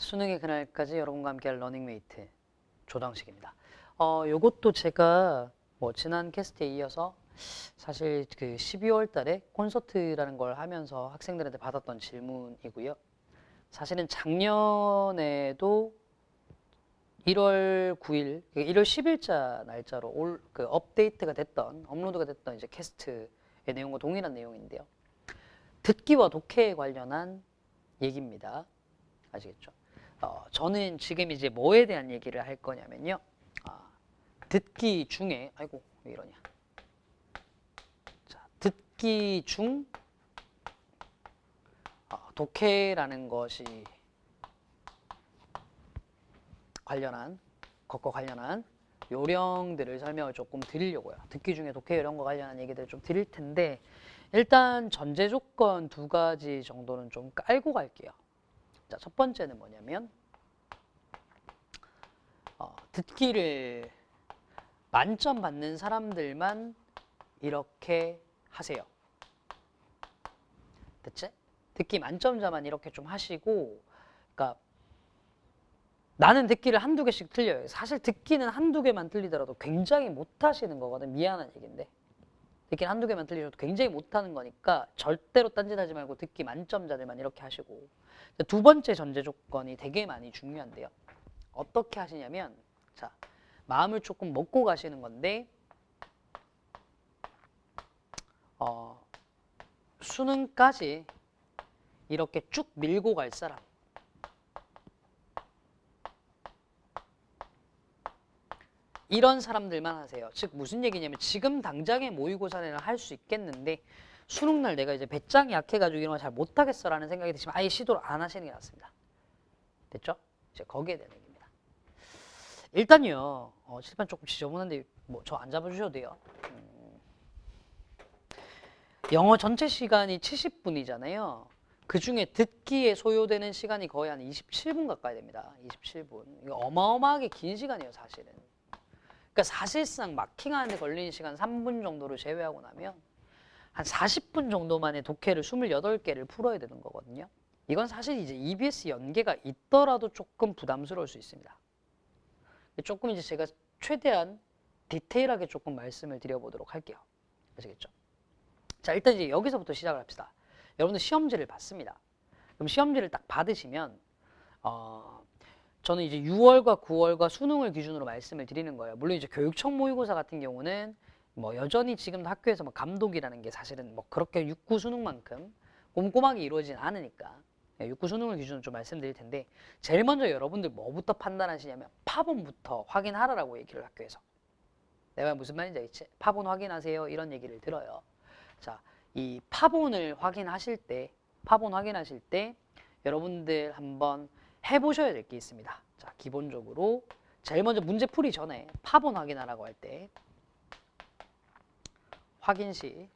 수능의 그날까지 여러분과 함께할 러닝메이트 조정식입니다. 요것도 제가 지난 캐스트에 이어서 사실 그 12월 달에 콘서트라는 걸 하면서 학생들한테 받았던 질문이고요. 사실은 작년에도 1월 9일, 1월 10일자 날짜로 그 업데이트가 됐던, 업로드가 됐던 이제 캐스트의 내용과 동일한 내용인데요. 듣기와 독해에 관련한 얘기입니다. 아시겠죠? 저는 지금 이제 뭐에 대한 얘기를 할 거냐면요. 듣기 중에, 아이고, 왜 이러냐. 자, 듣기 중 독해라는 것이 관련한 것과 관련한 요령들을 설명을 조금 드리려고요. 듣기 중에 독해 요령과 관련한 얘기들을 좀 드릴 텐데 일단 전제 조건 2가지 정도는 좀 깔고 갈게요. 자, 첫 번째는 뭐냐면 듣기를 만점 받는 사람들만 이렇게 하세요. 됐지? 듣기 만점자만 이렇게 좀 하시고, 그러니까 나는 듣기를 한두 개씩 틀려요. 사실 듣기는 한두 개만 틀리더라도 굉장히 못하시는 거거든. 미안한 얘기인데. 듣기는 한두 개만 틀리셔도 굉장히 못하는 거니까 절대로 딴짓하지 말고 듣기 만점자들만 이렇게 하시고. 두 번째 전제 조건이 되게 많이 중요한데요. 어떻게 하시냐면, 자, 마음을 조금 먹고 가시는 건데, 수능까지 이렇게 쭉 밀고 갈 사람. 이런 사람들만 하세요. 즉 무슨 얘기냐면 지금 당장의 모의고사는 할 수 있겠는데 수능날 내가 이제 배짱이 약해가지고 이런 거 잘 못하겠어라는 생각이 드시면 아예 시도를 안 하시는 게 낫습니다. 됐죠? 이제 거기에 대한 얘기입니다. 일단요, 칠판 조금 지저분한데 저 안 잡아주셔도 돼요. 영어 전체 시간이 70분이잖아요. 그 중에 듣기에 소요되는 시간이 거의 한 27분 가까이 됩니다. 27분. 이거 어마어마하게 긴 시간이에요, 사실은. 그러니까 사실상 마킹하는데 걸리는 시간 3분 정도를 제외하고 나면 한 40분 정도 만에 독해를 28개를 풀어야 되는 거거든요. 이건 사실 이제 EBS 연계가 있더라도 조금 부담스러울 수 있습니다. 조금 이제 제가 최대한 디테일하게 조금 말씀을 드려보도록 할게요. 아시겠죠? 자, 일단 이제 여기서부터 시작을 합시다. 여러분들 시험지를 받습니다. 그럼 시험지를 딱 받으시면 저는 이제 6월과 9월과 수능을 기준으로 말씀을 드리는 거예요. 물론 이제 교육청 모의고사 같은 경우는 여전히 지금 학교에서 감독이라는 게 사실은 그렇게 6, 9 수능만큼 꼼꼼하게 이루어지진 않으니까 6, 9 수능을 기준으로 좀 말씀드릴 텐데 제일 먼저 여러분들 뭐부터 판단하시냐면 파본부터 확인하라라고 얘기를 학교에서. 내가 무슨 말인지 알겠지? 파본 확인하세요. 이런 얘기를 들어요. 자, 이 파본 확인하실 때 여러분들 한번 해보셔야 될 게 있습니다. 자, 기본적으로 제일 먼저 문제 풀이 전에 파본 확인하라고 할 때 확인 시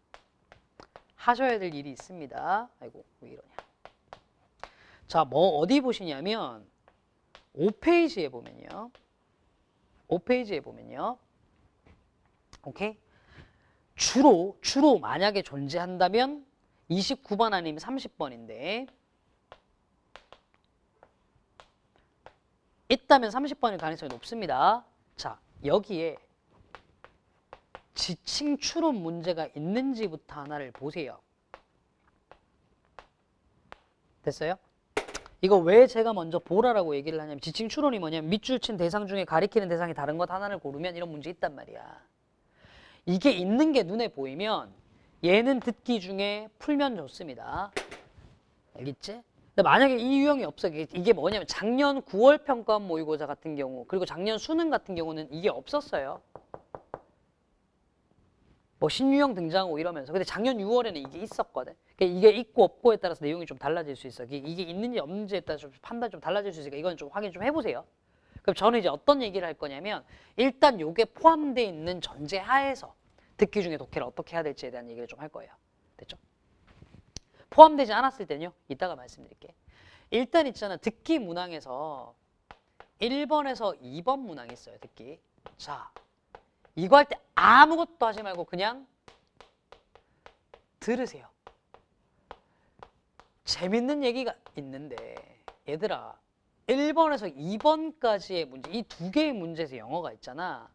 하셔야 될 일이 있습니다. 아이고, 왜 이러냐. 자, 어디 보시냐면 5페이지에 보면요. 5페이지에 보면요. 오케이? 주로 만약에 존재한다면 29번 아니면 30번인데 있다면 30번일 가능성이 높습니다. 자, 여기에 지칭 추론 문제가 있는지부터 하나를 보세요. 됐어요? 이거 왜 제가 먼저 보라라고 얘기를 하냐면 지칭 추론이 뭐냐면 밑줄 친 대상 중에 가리키는 대상이 다른 것 하나를 고르면 이런 문제 있단 말이야. 이게 있는 게 눈에 보이면 얘는 듣기 중에 풀면 좋습니다. 알겠지? 근데 만약에 이 유형이 없어. 이게 뭐냐면 작년 9월 평가원 모의고사 같은 경우 그리고 작년 수능 같은 경우는 이게 없었어요. 신유형 등장하고 이러면서. 근데 작년 6월에는 이게 있었거든. 그러니까 이게 있고 없고에 따라서 내용이 좀 달라질 수 있어. 이게 있는지 없는지에 따라서 판단이 좀 달라질 수 있으니까 이건 좀 확인 좀 해보세요. 그럼 저는 이제 어떤 얘기를 할 거냐면 일단 요게 포함되어 있는 전제 하에서 듣기 중에 독해를 어떻게 해야 될지에 대한 얘기를 좀 할 거예요. 됐죠? 포함되지 않았을 때는요. 이따가 말씀드릴게. 일단 있잖아. 듣기 문항에서 1번에서 2번 문항이 있어요. 듣기. 자, 이거 할 때 아무것도 하지 말고 그냥 들으세요. 재밌는 얘기가 있는데 얘들아 1번에서 2번까지의 문제, 이 두 개의 문제에서 영어가 있잖아.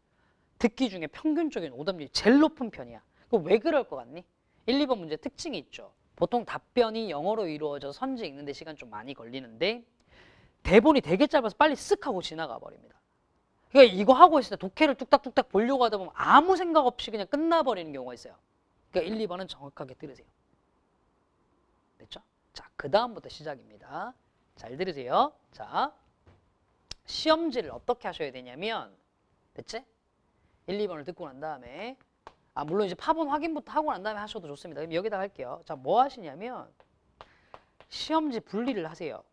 듣기 중에 평균적인 오답률이 제일 높은 편이야. 그럼 왜 그럴 것 같니? 1, 2번 문제 특징이 있죠. 보통 답변이 영어로 이루어져서 선지 읽는데 시간 좀 많이 걸리는데 대본이 되게 짧아서 빨리 쓱 하고 지나가 버립니다. 그러니까 이거 하고 있을 때 독해를 뚝딱뚝딱 보려고 하다 보면 아무 생각 없이 그냥 끝나버리는 경우가 있어요. 그러니까 1, 2번은 정확하게 들으세요. 됐죠? 자, 그 다음부터 시작입니다. 잘 들으세요. 자, 시험지를 어떻게 하셔야 되냐면, 됐지? 1, 2번을 듣고 난 다음에, 물론 이제 파본 확인부터 하고 난 다음에 하셔도 좋습니다. 그럼 여기다 할게요. 자, 뭐 하시냐면, 시험지 분리를 하세요.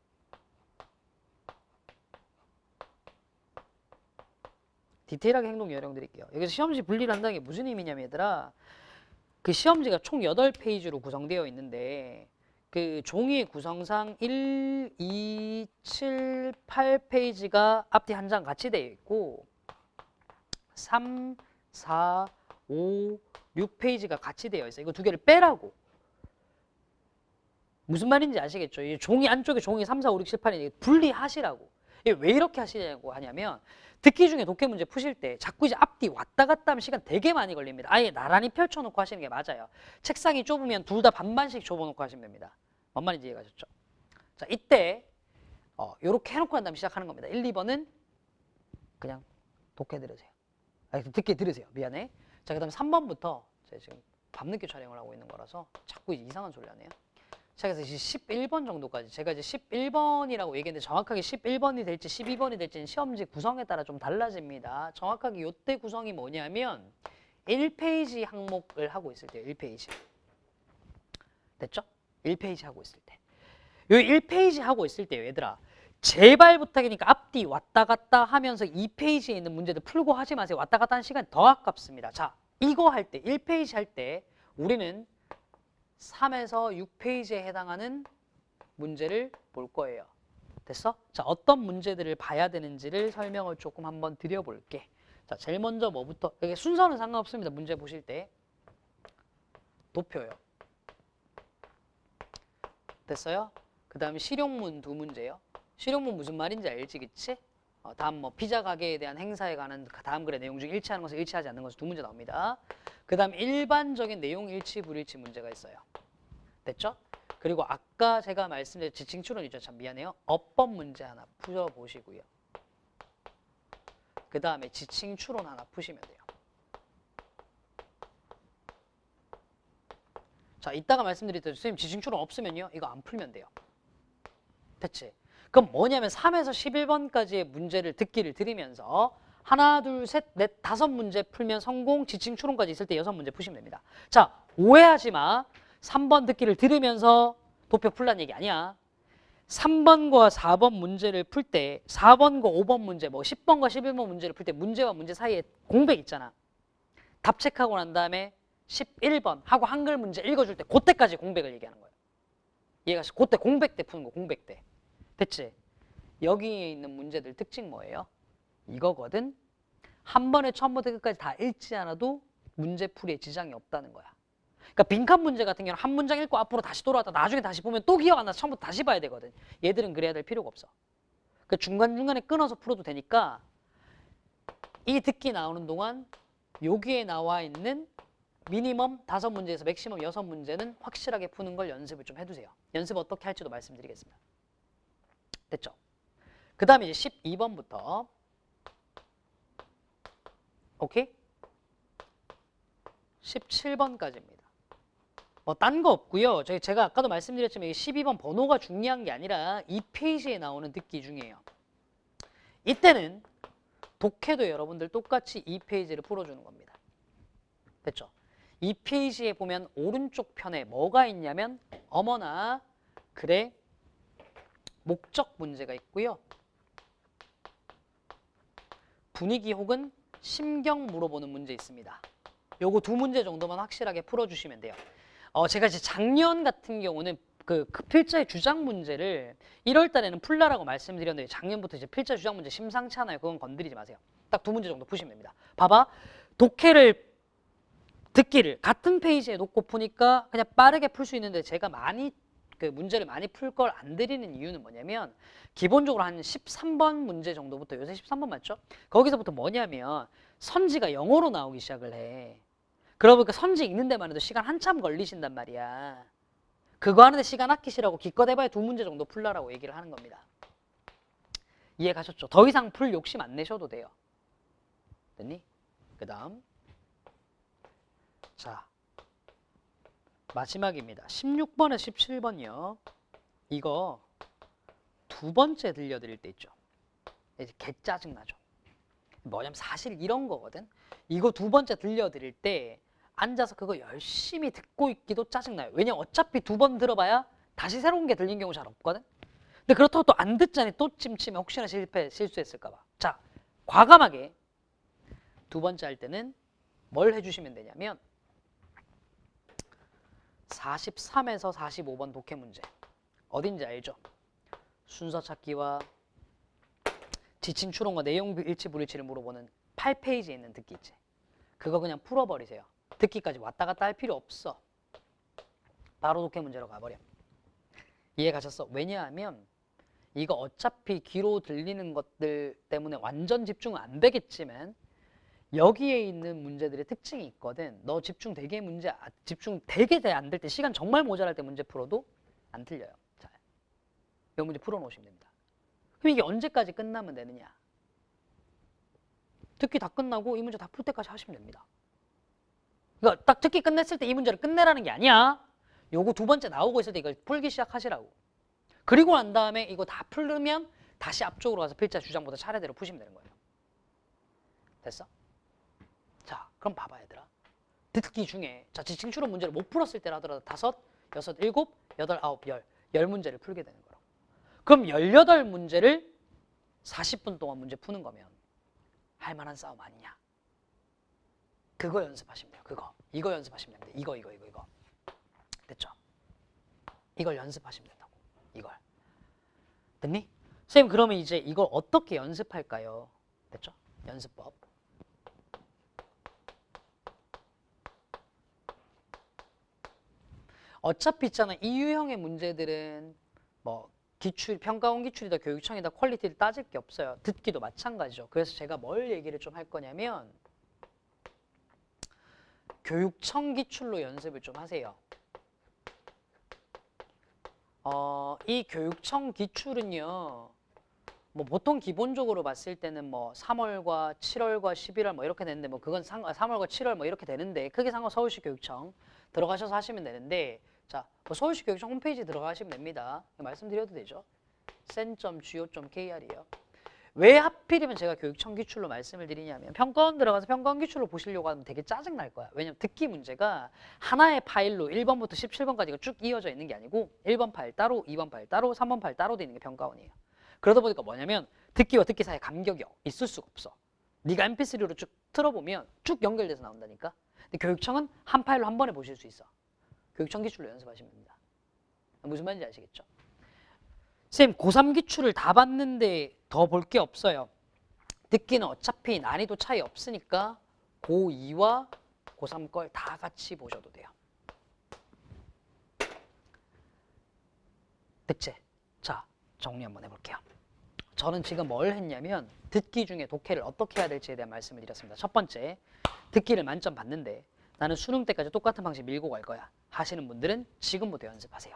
디테일하게 행동 요령 드릴게요. 여기서 시험지 분리를 한다는 게 무슨 의미냐면 얘들아, 그 시험지가 총 8페이지로 구성되어 있는데 그 종이 구성상 1, 2, 7, 8페이지가 앞뒤 한 장 같이 되어 있고 3, 4, 5, 6페이지가 같이 되어 있어요. 이거 두 개를 빼라고. 무슨 말인지 아시겠죠? 이 종이 안쪽에 종이 3, 4, 5, 6, 7, 8이 분리하시라고. 이게 왜 이렇게 하시냐고 하냐면 듣기 중에 독해 문제 푸실 때 자꾸 이제 앞뒤 왔다 갔다 하면 시간 되게 많이 걸립니다. 아예 나란히 펼쳐놓고 하시는 게 맞아요. 책상이 좁으면 둘 다 반반씩 접어놓고 하시면 됩니다. 뭔 말인지 이해가셨죠? 자, 이때 요렇게 해놓고 난 다음에 시작하는 겁니다. 1, 2번은 그냥 독해 들으세요. 듣게 들으세요. 미안해. 자, 그 다음에 3번부터 제가 지금 밤늦게 촬영을 하고 있는 거라서 자꾸 이상한 소리 하네요. 자, 그래서 이제 11번 정도까지 제가 이제 11번이라고 얘기했는데 정확하게 11번이 될지 12번이 될지는 시험지 구성에 따라 좀 달라집니다. 정확하게 요때 구성이 뭐냐면 1페이지 항목을 하고 있을 때요. 1페이지. 됐죠? 1페이지 하고 있을 때. 요 1페이지 하고 있을 때요. 얘들아. 제발 부탁이니까 앞뒤 왔다 갔다 하면서 2페이지에 있는 문제들 풀고 하지 마세요. 왔다 갔다 하는 시간이 더 아깝습니다. 자, 이거 할 때 1페이지 할 때 우리는 3에서 6페이지에 해당하는 문제를 볼 거예요. 됐어? 자, 어떤 문제들을 봐야 되는지를 설명을 조금 한번 드려볼게. 자, 제일 먼저 뭐부터? 이게 순서는 상관없습니다. 문제 보실 때. 도표요. 됐어요? 그 다음에 실용문 두 문제요. 실용문 무슨 말인지 알지, 그치? 다음 뭐 피자 가게에 대한 행사에 관한 다음 글의 내용 중 일치하는 것을 일치하지 않는 것을 두 문제 나옵니다. 그 다음 일반적인 내용 일치 불일치 문제가 있어요. 됐죠? 그리고 아까 제가 말씀드린 지칭 추론 있죠. 참 미안해요. 어법 문제 하나 풀어보시고요. 그 다음에 지칭 추론 하나 푸시면 돼요. 자, 이따가 말씀드렸듯이 선생님 지칭 추론 없으면요. 이거 안 풀면 돼요. 됐지? 그럼 뭐냐면 3에서 11번까지의 문제를 듣기를 들으면서 하나, 둘, 셋, 넷, 5문제 풀면 성공, 지칭 추론까지 있을 때 6문제 푸시면 됩니다. 자, 오해하지 마. 3번 듣기를 들으면서 도표 풀란 얘기 아니야. 3번과 4번 문제를 풀 때 4번과 5번 문제, 뭐 10번과 11번 문제를 풀 때 문제와 문제 사이에 공백 있잖아. 답 체크하고 난 다음에 11번 하고 한글 문제 읽어줄 때 그때까지 공백을 얘기하는 거예요. 얘가 그때 공백 때 푸는 거, 공백 때. 됐지? 여기에 있는 문제들 특징 뭐예요? 이거거든. 한 번에 처음부터 끝까지 다 읽지 않아도 문제풀이에 지장이 없다는 거야. 그러니까 빈칸 문제 같은 경우는 한 문장 읽고 앞으로 다시 돌아왔다 나중에 다시 보면 또 기억 안 나서 처음부터 다시 봐야 되거든. 얘들은 그래야 될 필요가 없어. 그 중간중간에 끊어서 풀어도 되니까 이 듣기 나오는 동안 여기에 나와 있는 미니멈 5문제에서 맥시멈 6문제는 확실하게 푸는 걸 연습을 좀 해두세요. 연습 어떻게 할지도 말씀드리겠습니다. 됐죠? 그 다음에 이제 12번부터 오케이? 17번까지입니다. 뭐 딴 거 없고요. 제가 아까도 말씀드렸지만 12번 번호가 중요한 게 아니라 이 페이지에 나오는 듣기 중이에요. 이때는 독해도 여러분들 똑같이 이 페이지를 풀어주는 겁니다. 됐죠? 이 페이지에 보면 오른쪽 편에 뭐가 있냐면 어머나 그래 목적 문제가 있고요. 분위기 혹은 심경 물어보는 문제 있습니다. 요거 2문제 정도만 확실하게 풀어주시면 돼요. 제가 이제 작년 같은 경우는 그 필자의 주장 문제를 1월 달에는 풀라라고 말씀드렸는데 작년부터 이제 필자 주장 문제 심상치 않아요. 그건 건드리지 마세요. 딱 2문제 정도 푸시면 됩니다. 봐봐. 독해를 듣기를 같은 페이지에 놓고 푸니까 그냥 빠르게 풀 수 있는데 제가 많이 그 문제를 많이 풀 걸 안 드리는 이유는 뭐냐면 기본적으로 한 13번 문제 정도부터, 요새 13번 맞죠? 거기서부터 뭐냐면 선지가 영어로 나오기 시작을 해. 그러다 보니까 선지 읽는 데만 해도 시간 한참 걸리신단 말이야. 그거 하는데 시간 아끼시라고 기껏 해봐야 2문제 정도 풀라라고 얘기를 하는 겁니다. 이해 가셨죠? 더 이상 풀 욕심 안 내셔도 돼요. 됐니? 그 다음 자 마지막입니다. 16번에 17번이요. 이거 두 번째 들려드릴 때 있죠. 이제 개 짜증나죠. 뭐냐면 사실 이런 거거든. 이거 두 번째 들려드릴 때 앉아서 그거 열심히 듣고 있기도 짜증나요. 왜냐면 어차피 2번 들어봐야 다시 새로운 게 들린 경우 잘 없거든. 근데 그렇다고 또 안 듣자니 또 찜찜해. 혹시나 실수했을까 봐. 자, 과감하게 두 번째 할 때는 뭘 해주시면 되냐면 43에서 45번 독해 문제. 어딘지 알죠? 순서 찾기와 지침 추론과 내용 일치 불일치를 물어보는 8페이지에 있는 듣기 있지. 그거 그냥 풀어버리세요. 듣기까지 왔다 갔다 할 필요 없어. 바로 독해 문제로 가버려. 이해 가셨어? 왜냐하면 이거 어차피 귀로 들리는 것들 때문에 완전 집중은 안 되겠지만 여기에 있는 문제들의 특징이 있거든. 너 집중 되게 안 될 때, 시간 정말 모자랄 때 문제 풀어도 안 틀려요. 자, 이 문제 풀어놓으시면 됩니다. 그럼 이게 언제까지 끝나면 되느냐? 듣기 다 끝나고 이 문제 다 풀 때까지 하시면 됩니다. 그러니까 딱 듣기 끝냈을 때 이 문제를 끝내라는 게 아니야. 요거 두 번째 나오고 있을 때 이걸 풀기 시작하시라고. 그리고 난 다음에 이거 다 풀으면 다시 앞쪽으로 가서 필자 주장보다 차례대로 푸시면 되는 거예요. 됐어? 자, 그럼 봐봐 얘들아. 듣기 중에 자 지침 추론 문제를 못 풀었을 때라 하더라도 5, 6, 7, 8, 9, 10 문제를 풀게 되는 거라고. 그럼 18문제를 40분 동안 문제 푸는 거면 할 만한 싸움 아니냐. 그거 연습하시면 돼요. 그거. 이거 연습하시면 됩니다. 이거. 됐죠? 이걸 연습하시면 된다고. 이걸. 됐니? 선생님 그러면 이제 이걸 어떻게 연습할까요? 됐죠? 연습법. 어차피 있잖아. 이 유형의 문제들은 뭐 평가원 기출이다 교육청이다 퀄리티를 따질 게 없어요. 듣기도 마찬가지죠. 그래서 제가 뭘 얘기를 좀 할 거냐면 교육청 기출로 연습을 좀 하세요. 이 교육청 기출은요. 뭐 보통 기본적으로 봤을 때는 뭐 3월과 7월과 11월 뭐 이렇게 되는데 뭐 그건 3월과 7월 뭐 이렇게 되는데 크게 상관 서울시 교육청 들어가셔서 하시면 되는데 자, 뭐 서울시 교육청 홈페이지 들어가시면 됩니다. 말씀드려도 되죠? sen.go.kr이에요. 왜 하필이면 제가 교육청 기출로 말씀을 드리냐면 평가원 들어가서 평가원 기출로 보시려고 하면 되게 짜증날 거야. 왜냐면 듣기 문제가 하나의 파일로 1번부터 17번까지가 쭉 이어져 있는 게 아니고 1번 파일 따로, 2번 파일 따로, 3번 파일 따로 돼 있는 게 평가원이에요. 그러다 보니까 뭐냐면 듣기와 듣기 사이에 간격이 있을 수가 없어. 네가 mp3로 쭉 틀어보면 쭉 연결돼서 나온다니까. 근데 교육청은 한 파일로 한 번에 보실 수 있어. 교육청 기출로 연습하시면 됩니다. 무슨 말인지 아시겠죠? 쌤 고3 기출을 다 봤는데 더 볼 게 없어요. 듣기는 어차피 난이도 차이 없으니까 고2와 고3 걸 다 같이 보셔도 돼요. 됐지? 자, 정리 한번 해볼게요. 저는 지금 뭘 했냐면 듣기 중에 독해를 어떻게 해야 될지에 대한 말씀을 드렸습니다. 첫 번째, 듣기를 만점 받는데 나는 수능 때까지 똑같은 방식 밀고 갈 거야 하시는 분들은 지금부터 연습하세요.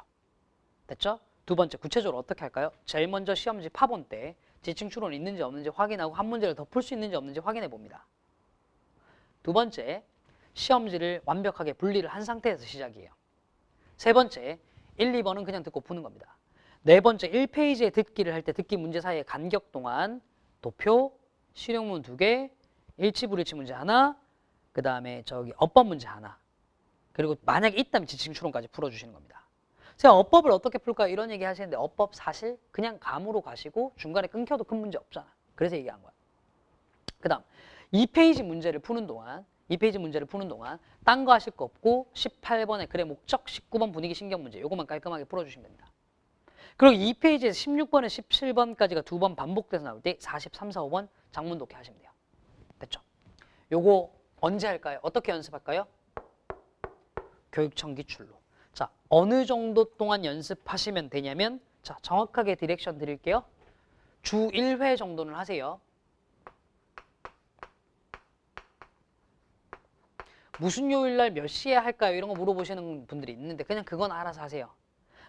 됐죠? 두 번째, 구체적으로 어떻게 할까요? 제일 먼저 시험지 파본 때 지침 추론이 있는지 없는지 확인하고 한 문제를 더 풀 수 있는지 없는지 확인해 봅니다. 두 번째, 시험지를 완벽하게 분리를 한 상태에서 시작이에요. 세 번째, 1, 2번은 그냥 듣고 푸는 겁니다. 네 번째, 1페이지에 듣기를 할 때 듣기 문제 사이의 간격 동안 도표, 실용문 2개, 일치불일치 문제 하나, 그 다음에 어법 문제 하나, 그리고 만약에 있다면 지침 추론까지 풀어주시는 겁니다. 제가 어법을 어떻게 풀까 이런 얘기 하시는데 어법 사실 그냥 감으로 가시고 중간에 끊겨도 큰 문제 없잖아. 그래서 얘기한 거야. 그 다음 2페이지 문제를 푸는 동안 딴 거 하실 거 없고 18번의 글의 목적, 19번 분위기 신경 문제 요것만 깔끔하게 풀어주시면 됩니다. 그리고 2페이지에서 16번에 17번까지가 2번 반복돼서 나올 때 43, 4, 5번 장문 독해 하시면 돼요. 됐죠? 요거 언제 할까요? 어떻게 연습할까요? 교육청 기출로. 자, 어느 정도 동안 연습하시면 되냐면, 자, 정확하게 디렉션 드릴게요. 주 1회 정도는 하세요. 무슨 요일 날 몇 시에 할까요? 이런 거 물어보시는 분들이 있는데 그냥 그건 알아서 하세요.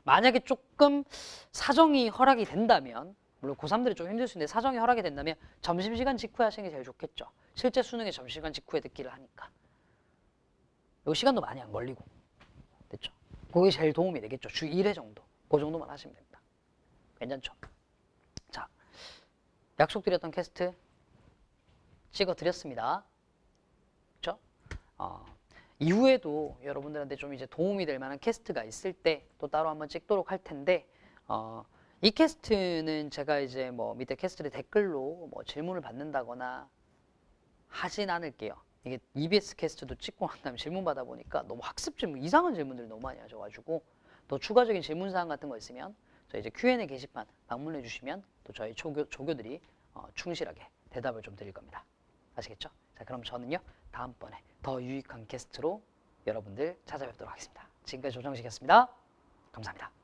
만약에 조금 사정이 허락이 된다면, 물론 고3들이 좀 힘들 수 있는데 사정이 허락이 된다면 점심시간 직후에 하시는 게 제일 좋겠죠. 실제 수능에 점심시간 직후에 듣기를 하니까. 요 시간도 많이 안 걸리고. 됐죠? 그게 제일 도움이 되겠죠. 주 1회 정도. 그 정도만 하시면 됩니다. 괜찮죠? 자, 약속드렸던 캐스트 찍어드렸습니다. 그렇죠? 이후에도 여러분들한테 좀 이제 도움이 될 만한 캐스트가 있을 때 또 따로 한번 찍도록 할 텐데, 이 캐스트는 제가 이제 뭐 밑에 캐스트의 댓글로 뭐 질문을 받는다거나 하진 않을게요. 이게 EBS 캐스트도 찍고 난 다음에 질문 받아보니까 너무 학습 질문, 이상한 질문들이 너무 많이 하셔가지고 또 추가적인 질문사항 같은 거 있으면 저희 이제 Q&A 게시판 방문해 주시면 또 저희 조교들이 충실하게 대답을 좀 드릴 겁니다. 아시겠죠? 자, 그럼 저는요 다음번에 더 유익한 게스트로 여러분들 찾아뵙도록 하겠습니다. 지금까지 조정식이었습니다. 감사합니다.